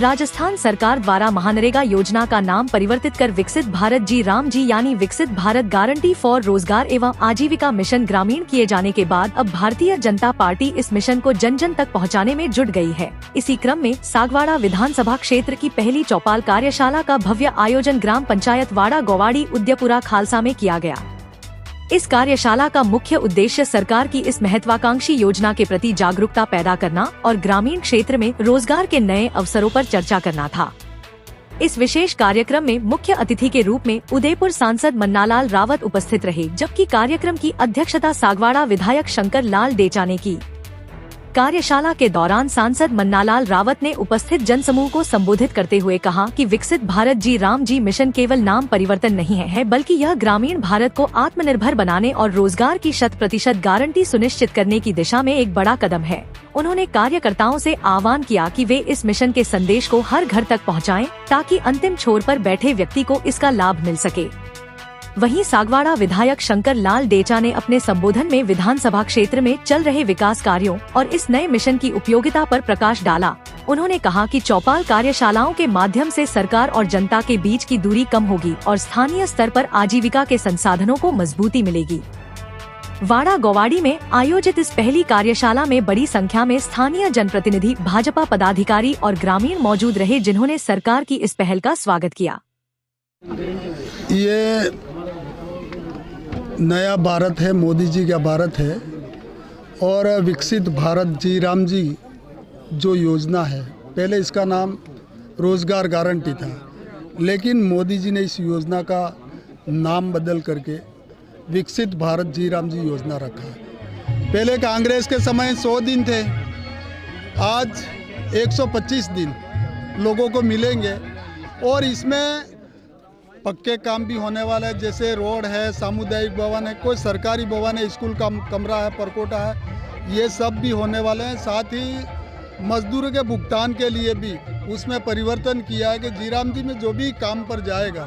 राजस्थान सरकार द्वारा महानरेगा योजना का नाम परिवर्तित कर विकसित भारत जी राम जी यानी विकसित भारत गारंटी फॉर रोजगार एवं आजीविका मिशन ग्रामीण किए जाने के बाद अब भारतीय जनता पार्टी इस मिशन को जन जन तक पहुंचाने में जुट गई है। इसी क्रम में सागवाड़ा विधानसभा क्षेत्र की पहली चौपाल कार्यशाला का भव्य आयोजन ग्राम पंचायत वाड़ा गोवाड़ी उद्यपुरा खालसा में किया गया। इस कार्यशाला का मुख्य उद्देश्य सरकार की इस महत्वाकांक्षी योजना के प्रति जागरूकता पैदा करना और ग्रामीण क्षेत्र में रोजगार के नए अवसरों पर चर्चा करना था। इस विशेष कार्यक्रम में मुख्य अतिथि के रूप में उदयपुर सांसद मन्नालाल रावत उपस्थित रहे, जबकि कार्यक्रम की अध्यक्षता सागवाड़ा विधायक शंकर लाल डेचा ने की। कार्यशाला के दौरान सांसद मन्नालाल रावत ने उपस्थित जनसमूह को संबोधित करते हुए कहा कि विकसित भारत जी राम जी मिशन केवल नाम परिवर्तन नहीं है, बल्कि यह ग्रामीण भारत को आत्मनिर्भर बनाने और रोजगार की 100% गारंटी सुनिश्चित करने की दिशा में एक बड़ा कदम है। उन्होंने कार्यकर्ताओं से आह्वान किया कि वे इस मिशन के संदेश को हर घर तक पहुँचाएं, ताकि अंतिम छोर पर बैठे व्यक्ति को इसका लाभ मिल सके। वहीं सागवाड़ा विधायक शंकर लाल डेचा ने अपने संबोधन में विधानसभा क्षेत्र में चल रहे विकास कार्यों और इस नए मिशन की उपयोगिता पर प्रकाश डाला। उन्होंने कहा कि चौपाल कार्यशालाओं के माध्यम से सरकार और जनता के बीच की दूरी कम होगी और स्थानीय स्तर पर आजीविका के संसाधनों को मजबूती मिलेगी। वाड़ा गोवाड़ी में आयोजित इस पहली कार्यशाला में बड़ी संख्या में स्थानीय जनप्रतिनिधि, भाजपा पदाधिकारी और ग्रामीण मौजूद रहे, जिन्होंने सरकार की इस पहल का स्वागत किया। ये नया भारत है, मोदी जी का भारत है, और विकसित भारत जी राम जी जो योजना है, पहले इसका नाम रोजगार गारंटी था, लेकिन मोदी जी ने इस योजना का नाम बदल करके विकसित भारत जी राम जी योजना रखा है। पहले कांग्रेस के समय 100 दिन थे, आज 125 दिन लोगों को मिलेंगे और इसमें पक्के काम भी होने वाला है, जैसे रोड है, सामुदायिक भवन है, कोई सरकारी भवन है, स्कूल का कमरा है, परकोटा है, ये सब भी होने वाले हैं। साथ ही मजदूर के भुगतान के लिए भी उसमें परिवर्तन किया है कि जीराम जी में जो भी काम पर जाएगा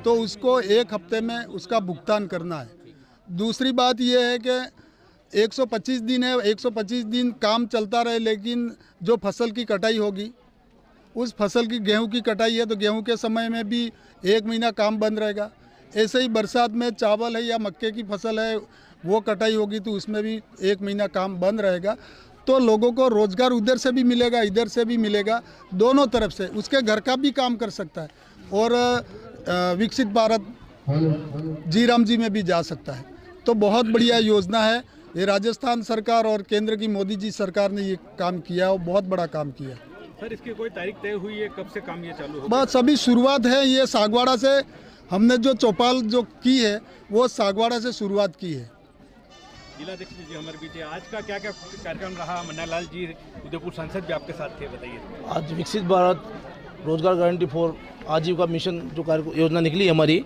तो उसको 1 हफ्ते में उसका भुगतान करना है। दूसरी बात ये है कि 125 दिन है, 125 दिन काम चलता रहे, लेकिन जो फसल की कटाई होगी, उस फसल की गेहूं की कटाई है तो गेहूं के समय में भी 1 महीना काम बंद रहेगा। ऐसे ही बरसात में चावल है या मक्के की फसल है, वो कटाई होगी तो उसमें भी 1 महीना काम बंद रहेगा। तो लोगों को रोजगार उधर से भी मिलेगा, इधर से भी मिलेगा, दोनों तरफ से उसके घर का भी काम कर सकता है और विकसित भारत जी राम जी में भी जा सकता है। तो बहुत बढ़िया योजना है ये। राजस्थान सरकार और केंद्र की मोदी जी सरकार ने ये काम किया और बहुत बड़ा काम किया। सर, इसकी कोई तारीख तय हुई है, कब से काम ये चालू होगा? बस अभी शुरुआत है। ये सागवाड़ा से हमने जो चौपाल जो की है वो सागवाड़ा से शुरुआत की है। जिलाध्यक्ष जी हमारे बीच है, आज का क्या क्या कार्यक्रम रहा? मन्नालाल जी उदयपुर सांसद भी आपके साथ थे, बताइए। आज विकसित भारत रोजगार गारंटी फॉर आजीविका मिशन जो कार्य योजना निकली है हमारी,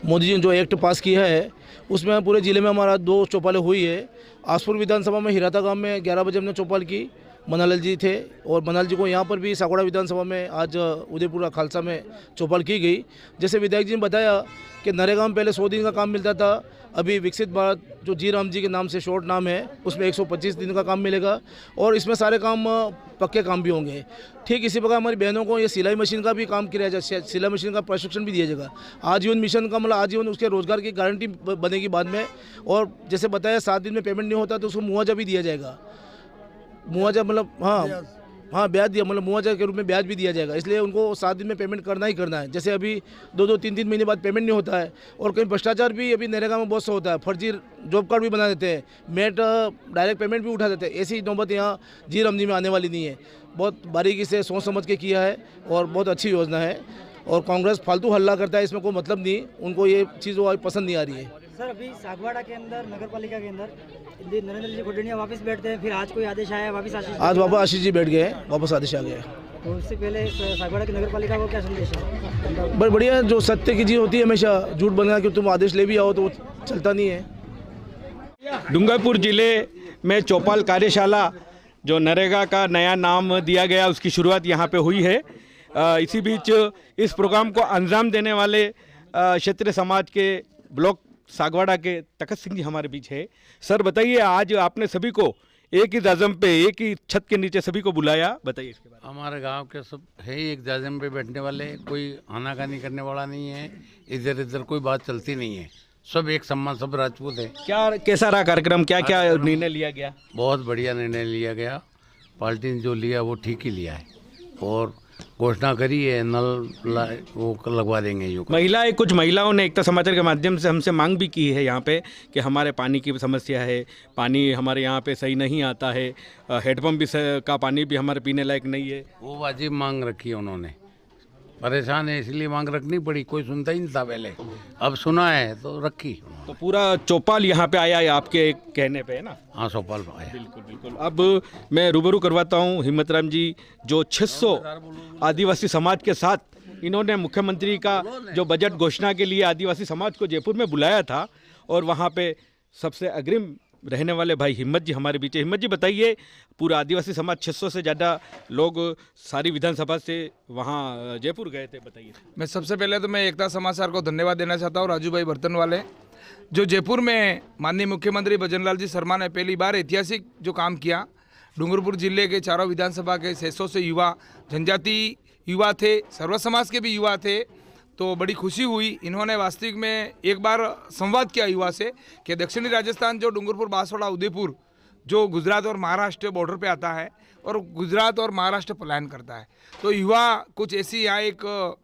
मोदी जी ने जो एक्ट पास किया है, उसमें पूरे ज़िले में हमारा 2 चौपालें हुई है। आसपुर विधानसभा में हिराता गांव में 11 बजे हमने चौपाल की, मन्नालाल जी थे, और मन्नालाल जी को यहाँ पर भी सागवाड़ा विधानसभा में आज उदयपुरा खालसा में चौपाल की गई। जैसे विधायक जी ने बताया कि नरेगा में पहले 100 दिन का काम मिलता था, अभी विकसित भारत जो जी राम जी के नाम से शॉर्ट नाम है, उसमें 125 दिन का काम मिलेगा और इसमें सारे काम पक्के काम भी होंगे। ठीक इसी प्रकार हमारी बहनों को ये सिलाई मशीन का भी काम किया जाए, सिलाई मशीन का प्रशिक्षण भी दिया जाएगा। आजीवन मिशन का मतलब आजीवन उसके रोजगार की गारंटी बनेगी बाद में। और जैसे बताया 7 दिन में पेमेंट नहीं होता तो उसको मुआवजा भी दिया जाएगा। मुआवजा मतलब हाँ ब्याज दिया, मतलब मुआवजा के रूप में ब्याज भी दिया जाएगा। इसलिए उनको 7 दिन में पेमेंट करना ही करना है। जैसे अभी 2-2, 3-3 महीने बाद पेमेंट नहीं होता है और कहीं भ्रष्टाचार भी अभी नरेगा में बहुत सा होता है, फर्जी जॉब कार्ड भी बना देते हैं, मेट डायरेक्ट पेमेंट भी उठा देते हैं। ऐसी नौबत यहाँ जी राम जी में आने वाली नहीं है। बहुत बारीकी से सोच समझ के किया है और बहुत अच्छी योजना है। और कांग्रेस फालतू हल्ला करता है, इसमें कोई मतलब नहीं, उनको ये चीज़ पसंद नहीं आ रही है। सर, अभी सागवाड़ा के अंदर नगर पालिका के अंदर नरेंद्र जी खुडनिया वापस बैठते हैं, फिर आज कोई आदेश आया वापस आज वापस आशीष जी बैठ गए, वापस आदेश आ गया। तो उससे पहले सागवाड़ा की नगर पालिका को क्या संदेश है? बड़ी बढ़िया, जो सत्य की चीज़ होती है हमेशा झूठ बनना कि तुम आदेश ले भी आओ तो चलता नहीं है। डूंगरपुर जिले में चौपाल कार्यशाला जो नरेगा का नया नाम दिया गया, उसकी शुरुआत यहाँ पे हुई है। इसी बीच इस प्रोग्राम को अंजाम देने वाले क्षेत्रीय समाज के ब्लॉक सागवाड़ा के तखत सिंह जी हमारे बीच है। सर बताइए, आज आपने सभी को एक ही दाजम पे, एक ही छत के नीचे सभी को बुलाया, बताइए इसके बारे हमारे गांव के सब है ही एक जाजम पे बैठने वाले, कोई आनाकानी करने वाला नहीं है, इधर इधर कोई बात चलती नहीं है, सब एक सम्मान, सब राजपूत है। में। क्या कैसा रहा कार्यक्रम, क्या क्या निर्णय लिया गया? बहुत बढ़िया निर्णय लिया गया, पार्टी ने जो लिया वो ठीक ही लिया है, और घोषणा करी है वो लगवा देंगे युग। महिलाएं, कुछ महिलाओं ने एकता समाचार के माध्यम से हमसे मांग भी की है यहाँ पे कि हमारे पानी की समस्या है, पानी हमारे यहाँ पे सही नहीं आता है, हेडपम्प भी का पानी भी हमारे पीने लायक नहीं है। वो वाजिब मांग रखी है उन्होंने, परेशान है इसलिए मांग रखनी पड़ी, कोई सुनता ही नहीं था पहले, अब सुना है तो रखी। तो पूरा चौपाल यहाँ पे आया है आपके कहने पे, है ना? हाँ, चौपाल पे आया। बिल्कुल बिल्कुल। अब मैं रूबरू करवाता हूँ हिम्मत राम जी, जो 600 आदिवासी समाज के साथ इन्होंने मुख्यमंत्री का जो बजट घोषणा के लिए आदिवासी समाज को जयपुर में बुलाया था, और वहाँ पे सबसे अग्रिम रहने वाले भाई हिम्मत जी हमारे बीच है। हिम्मत जी बताइए, पूरा आदिवासी समाज 600 से ज़्यादा लोग सारी विधानसभा से वहाँ जयपुर गए थे, बताइए। मैं सबसे पहले तो मैं एकता समाचार को धन्यवाद देना चाहता हूँ, राजू भाई बर्तन वाले, जो जयपुर में माननीय मुख्यमंत्री भजनलाल जी शर्मा ने पहली बार ऐतिहासिक जो काम किया। डूंगरपुर जिले के चारों विधानसभा के 600 से युवा, जनजाति युवा थे, सर्व समाज के भी युवा थे, तो बड़ी खुशी हुई। इन्होंने वास्तविक में एक बार संवाद किया युवा से कि दक्षिणी राजस्थान जो डूंगरपुर, बांसवाड़ा, उदयपुर जो गुजरात और महाराष्ट्र बॉर्डर पे आता है, और गुजरात और महाराष्ट्र पलायन करता है, तो युवा कुछ ऐसी यहाँ एक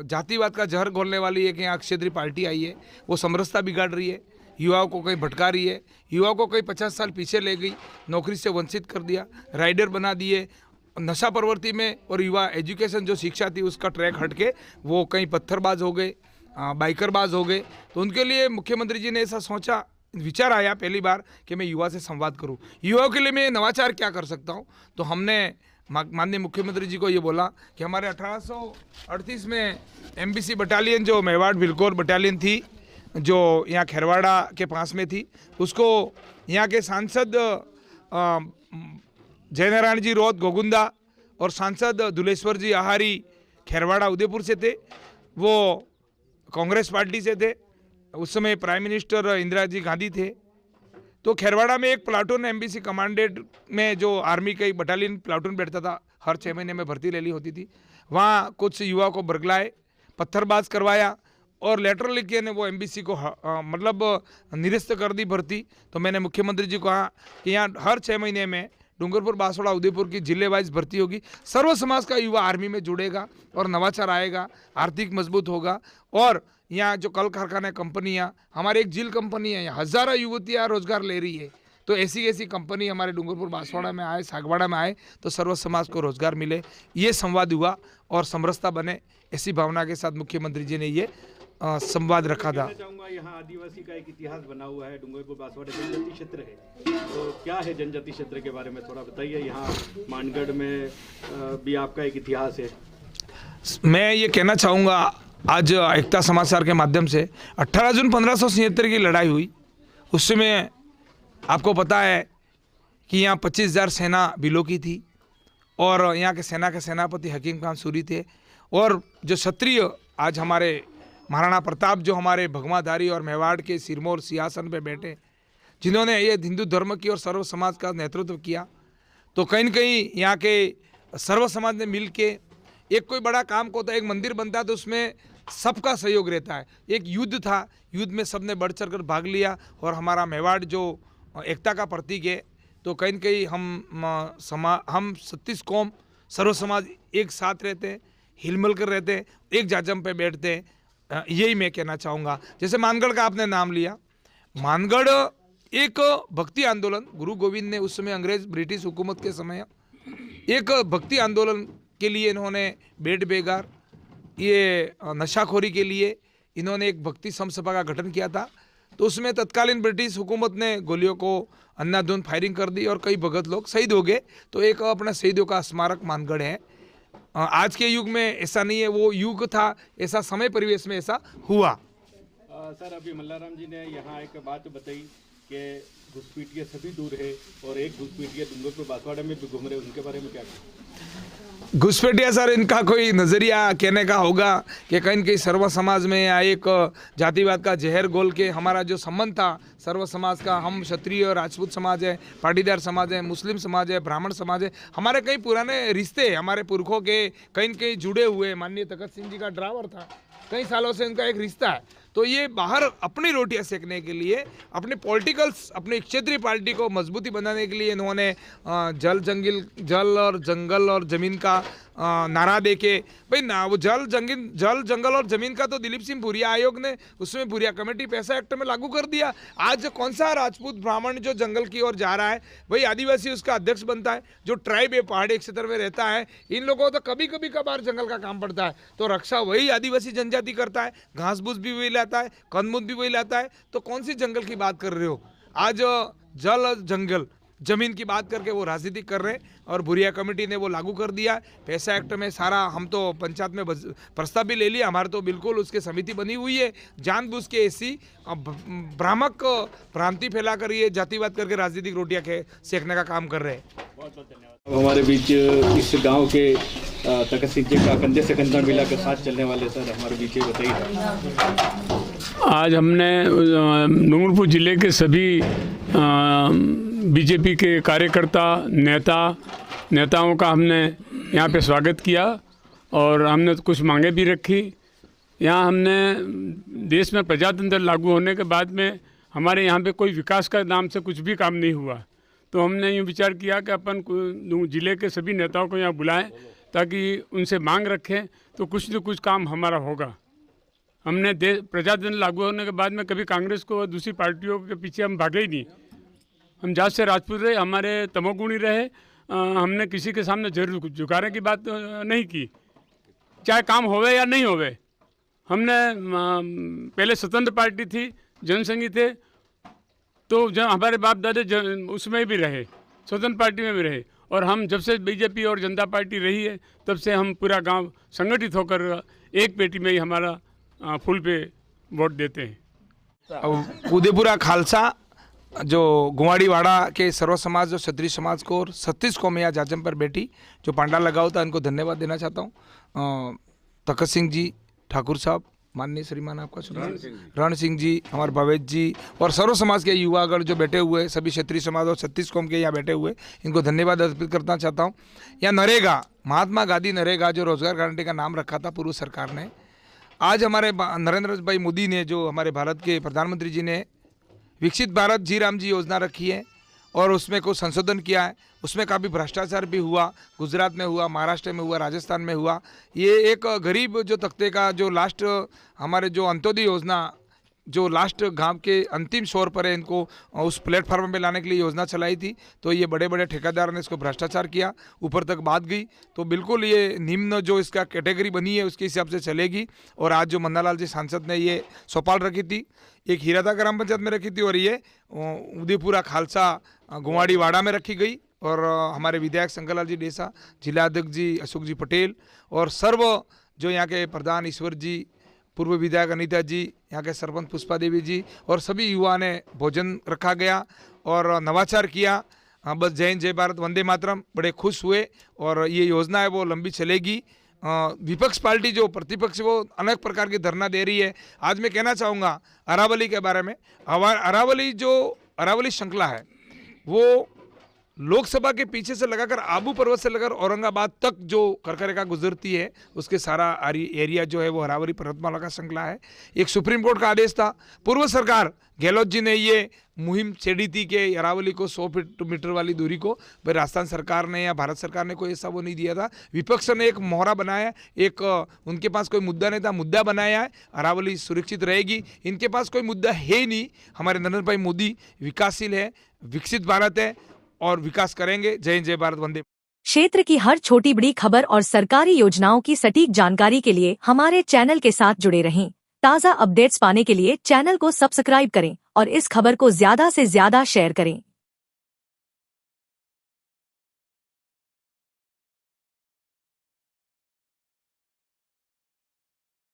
जातिवाद का जहर घोलने वाली एक यहाँ क्षेत्रीय पार्टी आई है, वो समरसता बिगाड़ रही है, युवाओं को कहीं भटका रही है, युवाओं को कहीं 50 साल पीछे ले गई, नौकरी से वंचित कर दिया, राइडर बना दिए, नशा प्रवृत्ति में, और युवा एजुकेशन जो शिक्षा थी उसका ट्रैक हट के वो कहीं पत्थरबाज हो गए, बाइकरबाज हो गए। तो उनके लिए मुख्यमंत्री जी ने ऐसा सोचा, विचार आया पहली बार कि मैं युवा से संवाद करूं, युवाओं के लिए मैं नवाचार क्या कर सकता हूं। तो हमने माननीय मुख्यमंत्री जी को ये बोला कि हमारे 1838 में MBC बटालियन जो मेवाड़ भिलकोर बटालियन थी, जो यहाँ खेरवाड़ा के पास में थी, उसको यहाँ के सांसद जयनारायण जी रोत गोगुंदा और सांसद दुलेश्वर जी आहारी खेरवाड़ा उदयपुर से थे, वो कांग्रेस पार्टी से थे, उस समय प्राइम मिनिस्टर इंदिरा जी गांधी थे। तो खेरवाड़ा में एक प्लाटून MBC कमांडेंट में जो आर्मी का एक बटालियन प्लाटून बैठता था, हर 6 महीने में भर्ती ले ली होती थी, वहाँ कुछ युवा को बरगलाए, पत्थरबाज करवाया, और लेटर लिख के ने वो MBC को मतलब निरस्त कर दी भर्ती। तो मैंने मुख्यमंत्री जी को कहा कि यहाँ हर 6 महीने में डूंगरपुर, बांसवाड़ा, उदयपुर की जिले वाइज भर्ती होगी, सर्व समाज का युवा आर्मी में जुड़ेगा और नवाचार आएगा, आर्थिक मजबूत होगा। और यहाँ जो कल कारखाने, कंपनियाँ, हमारे एक झील कंपनी है, यहाँ हज़ारों युवतियाँ रोजगार ले रही है, तो ऐसी ऐसी कंपनी हमारे डूंगरपुर, बांसवाड़ा में आए, सागवाड़ा में आए, तो सर्व समाज को रोजगार मिले, ये संवाद हुआ और समरसता बने, ऐसी भावना के साथ मुख्यमंत्री जी ने ये संवाद रखा था। चाहूँगा, यहाँ आदिवासी का एक इतिहास बना हुआ है, डूंगरपुर, बांसवाड़ा जनजाति क्षेत्र है, तो क्या है जनजाति क्षेत्र के बारे में थोड़ा बताइए। यहाँ मानगढ़ में भी आपका एक इतिहास है। मैं ये कहना चाहूँगा, आज एकता समाचार के माध्यम से 18 जून 1577 की लड़ाई हुई, उस समय आपको पता है कि यहाँ 25,000 सेना बिलो की थी, और यहाँ के सेना के सेनापति हकीम खान सूरी थे, और जो क्षत्रिय आज हमारे महाराणा प्रताप जो हमारे भगवाधारी और मेवाड़ के सिरमौर सिंहासन पे बैठे, जिन्होंने ये हिंदू धर्म की और सर्व समाज का नेतृत्व किया। तो कहीं न कहीं यहाँ के सर्व समाज ने मिल के एक कोई बड़ा काम को होता है, एक मंदिर बनता है तो उसमें सबका सहयोग रहता है। एक युद्ध था, युद्ध में सबने बढ़ चढ़ कर भाग लिया, और हमारा मेवाड़ जो एकता का प्रतीक है, तो कहीं न कहीं हम 36 कौम सर्व समाज एक साथ रहते हैं, हिलमिल कर रहते हैं, एक जाजम पे बैठते हैं। यही मैं कहना चाहूँगा। जैसे मानगढ़ का आपने नाम लिया, मानगढ़ एक भक्ति आंदोलन, गुरु गोविंद ने उस समय अंग्रेज ब्रिटिश हुकूमत के समय एक भक्ति आंदोलन के लिए इन्होंने बेड बेगार, ये नशाखोरी के लिए इन्होंने एक भक्ति समसभा का गठन किया था। तो उसमें तत्कालीन ब्रिटिश हुकूमत ने गोलियों को अंधाधुंध फायरिंग कर दी और कई भगत लोग शहीद हो गए। तो एक अपना शहीदों का स्मारक मानगढ़ है। आज के युग में ऐसा नहीं है, वो युग था, ऐसा समय परिवेश में ऐसा हुआ। सर, अभी मल्लाराम जी ने यहाँ एक बात बताई कि घुसपैठिया सभी दूर है और एक घुसपैठिया डूंगरपुर बांसवाड़ा में भी घूम रहे, उनके बारे में क्या कहें? घुसपैठिया सर, इनका कोई नज़रिया कहने का होगा कि कहीं न कहीं सर्व समाज में या एक जातिवाद का जहर घोल के हमारा जो संबंध था सर्व समाज का, हम क्षत्रिय और राजपूत समाज है, पाटीदार समाज है, मुस्लिम समाज है, ब्राह्मण समाज है, हमारे कई पुराने रिश्ते हमारे पुरखों के कहीं न कहीं जुड़े हुए। माननीय तखत सिंह जी का ड्राइवर था, कई सालों से उनका एक रिश्ता है। तो ये बाहर अपनी रोटियां सेकने के लिए, अपनी पॉलिटिकल्स, अपनी क्षेत्रीय पार्टी को मजबूती बनाने के लिए इन्होंने जल और जंगल और ज़मीन का नारा देके भाई ना, वो जल जंगल और ज़मीन का तो दिलीप सिंह भूरिया आयोग ने उसमें भूरिया कमेटी पैसा एक्ट में लागू कर दिया। आज कौन सा राजपूत ब्राह्मण जो जंगल की ओर जा रहा है, भाई आदिवासी उसका अध्यक्ष बनता है, जो ट्राइब है पहाड़ी क्षेत्र में रहता है, इन लोगों को तो कभी कभी कभार जंगल का काम पड़ता है, तो रक्षा वही आदिवासी जनजाति करता है, घास फूस भी वही लाता है, कंदमूल भी वही लाता है। तो कौन सी जंगल की बात कर रहे हो? आज जल जंगल जमीन की बात करके वो राजनीति कर रहे हैं और भूरिया कमेटी ने वो लागू कर दिया पैसा एक्ट में सारा। हम तो पंचायत में प्रस्ताव भी ले लिया, हमारे तो बिल्कुल उसके समिति बनी हुई है। जानबूझ के ऐसी भ्रामक भ्रांति फैलाकर ये जातिवाद करके राजनीतिक रोटियां सेकने का काम कर रहे हैं। बहुत बहुत धन्यवाद। हमारे बीच इस गांव के तखत सिंह जी का कंधे से कंधा मिलाकर साथ चलने वाले सर हमारे बीच बताइए। आज हमने डूंगरपुर जिले के सभी बीजेपी के कार्यकर्ता नेताओं का हमने यहाँ पे स्वागत किया और हमने कुछ मांगे भी रखी। यहाँ हमने देश में प्रजातंत्र लागू होने के बाद में हमारे यहाँ पे कोई विकास का नाम से कुछ भी काम नहीं हुआ, तो हमने यूँ विचार किया कि अपन जिले के सभी नेताओं को यहाँ बुलाएं ताकि उनसे मांग रखें तो कुछ न कुछ काम हमारा होगा। हमने प्रजातंत्र लागू होने के बाद में कभी कांग्रेस को और दूसरी पार्टियों के पीछे हम भागे ही नहीं। हम जात से राजपूत रहे, हमारे तमोगुणी रहे, हमने किसी के सामने जरूर झुकाने की बात नहीं की, चाहे काम होवे या नहीं होवे। हमने पहले स्वतंत्र पार्टी थी, जनसंघी थे, तो जब हमारे बाप दादे उसमें भी रहे, स्वतंत्र पार्टी में भी रहे, और हम जब से बीजेपी और जनता पार्टी रही है तब से हम पूरा गांव संगठित होकर एक पेटी में ही हमारा फुल पे वोट देते हैं। उदयपुरा खालसा जो गुवाड़ीवाड़ा के सर्व समाज जो क्षत्रिय समाज को और 36 कौमें यहाँ जाजम पर बैठी जो पांडाल लगा होता है, इनको धन्यवाद देना चाहता हूँ। तखत सिंह जी, ठाकुर साहब, माननीय श्रीमान आपका सुना, रण सिंह जी, हमारे भवेश जी और सर्व समाज के युवागण जो बैठे हुए, सभी क्षत्रिय समाज और 36 कौम के यहाँ बैठे हुए, इनको धन्यवाद अर्पित करना चाहता हूँ। यहाँ नरेगा, महात्मा गांधी नरेगा जो रोजगार गारंटी का नाम रखा था पूर्व सरकार ने, आज हमारे नरेंद्र भाई मोदी ने, जो हमारे भारत के प्रधानमंत्री जी ने विकसित भारत जी राम जी योजना रखी है और उसमें कुछ संशोधन किया है। उसमें काफ़ी भ्रष्टाचार भी हुआ, गुजरात में हुआ, महाराष्ट्र में हुआ, राजस्थान में हुआ। ये एक गरीब जो तख्ते का जो लास्ट हमारे जो अंत्योदय योजना जो लास्ट गांव के अंतिम छोर पर है, इनको उस प्लेटफार्म पे लाने के लिए योजना चलाई थी, तो ये बड़े बड़े ठेकेदार ने इसको भ्रष्टाचार किया, ऊपर तक बात गई, तो बिल्कुल ये निम्न जो इसका कैटेगरी बनी है उसके हिसाब से चलेगी। और आज जो मन्नालाल जी सांसद ने ये चौपाल रखी थी, एक हीरादा ग्राम पंचायत में रखी थी और ये उदयपुरा खालसा गुवाड़ीवाड़ा में रखी गई। और हमारे विधायक शंकरलाल जी डेसा, जिला अध्यक्ष जी अशोक जी पटेल और सर्व जो यहाँ के प्रधान ईश्वर जी, पूर्व विधायक अनीता जी, यहाँ के सरपंच पुष्पा देवी जी और सभी युवा ने भोजन रखा गया और नवाचार किया। बस जय हिंद, जय भारत, वंदे मातरम, बड़े खुश हुए। और ये योजना है वो लंबी चलेगी। विपक्ष पार्टी जो प्रतिपक्ष वो अनेक प्रकार की धरना दे रही है। आज मैं कहना चाहूँगा अरावली के बारे में, अरावली श्रृंखला है वो लोकसभा के पीछे से लगाकर आबू पर्वत से लगाकर औरंगाबाद तक जो करकरेखा गुजरती है, उसके सारा एरिया जो है वो अरावली पर्वतमाला का श्रृंखला है। एक सुप्रीम कोर्ट का आदेश था, पूर्व सरकार गहलोत जी ने ये मुहिम छेड़ी थी कि अरावली को 100 मीटर वाली दूरी को, भाई राजस्थान सरकार ने या भारत सरकार ने कोई ऐसा वो नहीं दिया था। विपक्ष ने एक मोहरा बनाया, एक उनके पास कोई मुद्दा नहीं था, मुद्दा बनाया है, अरावली सुरक्षित रहेगी। इनके पास कोई मुद्दा है ही नहीं। हमारे नरेंद्र भाई मोदी विकासशील है, विकसित भारत है और विकास करेंगे। जय हिंद, जय भारत, वंदे। क्षेत्र की हर छोटी बड़ी खबर और सरकारी योजनाओं की सटीक जानकारी के लिए हमारे चैनल के साथ जुड़े रहें। ताज़ा अपडेट्स पाने के लिए चैनल को सब्सक्राइब करें और इस खबर को ज्यादा से ज्यादा शेयर करें।